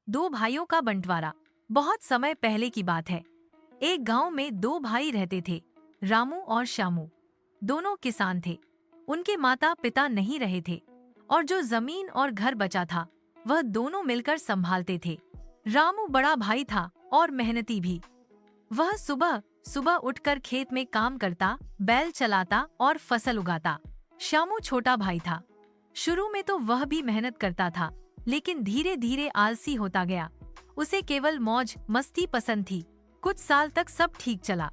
दो भाइयों का बंटवारा। बहुत समय पहले की बात है। एक गांव में दो भाई रहते थे, रामू और श्यामू। दोनों किसान थे। उनके माता पिता नहीं रहे थे और जो जमीन और घर बचा था वह दोनों मिलकर संभालते थे। रामू बड़ा भाई था और मेहनती भी। वह सुबह सुबह उठकर खेत में काम करता, बैल चलाता और फसल उगाता। श्यामू छोटा भाई था। शुरू में तो वह भी मेहनत करता था, लेकिन धीरे धीरे आलसी होता गया। उसे केवल मौज मस्ती पसंद थी। कुछ साल तक सब ठीक चला,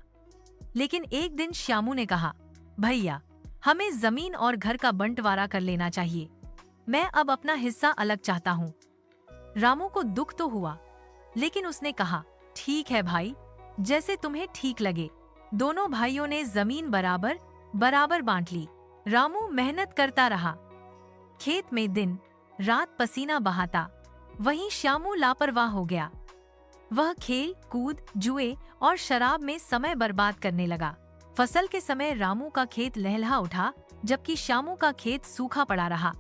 लेकिन एक दिन श्यामू ने कहा, भैया, हमें जमीन और घर का बंटवारा कर लेना चाहिए। मैं अब अपना हिस्सा अलग चाहता हूँ। रामू को दुख तो हुआ, लेकिन उसने कहा, ठीक है भाई, जैसे तुम्हें ठीक लगे। दोनों भाइयों ने जमीन बराबर बराबर बांट ली। रामू मेहनत करता रहा, खेत में दिन रात पसीना बहाता। वहीं श्यामू लापरवाह हो गया। वह खेल कूद, जुए और शराब में समय बर्बाद करने लगा। फसल के समय रामू का खेत लहलहा उठा, जबकि श्यामू का खेत सूखा पड़ा रहा।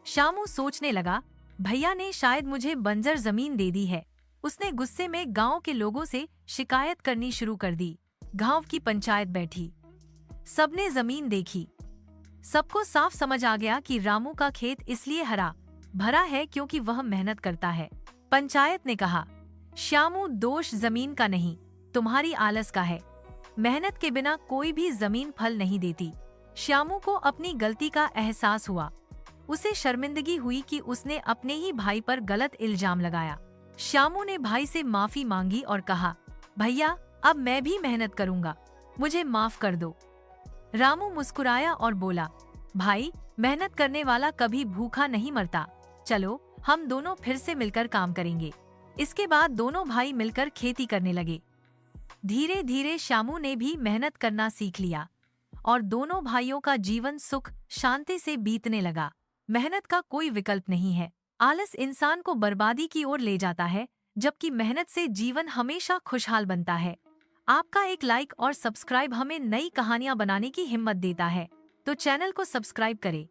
श्यामू सोचने लगा, भैया ने शायद मुझे बंजर जमीन दे दी है। उसने गुस्से में गांव के लोगों से शिकायत करनी शुरू कर दी। गांव की पंचायत बैठी। सबने जमीन देखी। सबको साफ समझ आ गया कि रामू का खेत इसलिए हरा भरा है क्योंकि वह मेहनत करता है। पंचायत ने कहा, श्यामू, दोष जमीन का नहीं, तुम्हारी आलस का है। मेहनत के बिना कोई भी जमीन फल नहीं देती। श्यामू को अपनी गलती का एहसास हुआ। उसे शर्मिंदगी हुई कि उसने अपने ही भाई पर गलत इल्जाम लगाया। श्यामू ने भाई से माफी मांगी और कहा, भैया, अब मैं भी मेहनत करूंगा, मुझे माफ कर दो। रामू मुस्कुराया और बोला, भाई, मेहनत करने वाला कभी भूखा नहीं मरता। चलो, हम दोनों फिर से मिलकर काम करेंगे। इसके बाद दोनों भाई मिलकर खेती करने लगे। धीरे धीरे श्यामू ने भी मेहनत करना सीख लिया और दोनों भाइयों का जीवन सुख शांति से बीतने लगा। मेहनत का कोई विकल्प नहीं है। आलस इंसान को बर्बादी की ओर ले जाता है, जबकि मेहनत से जीवन हमेशा खुशहाल बनता है। आपका एक लाइक और सब्सक्राइब हमें नई कहानियां बनाने की हिम्मत देता है, तो चैनल को सब्सक्राइब करें।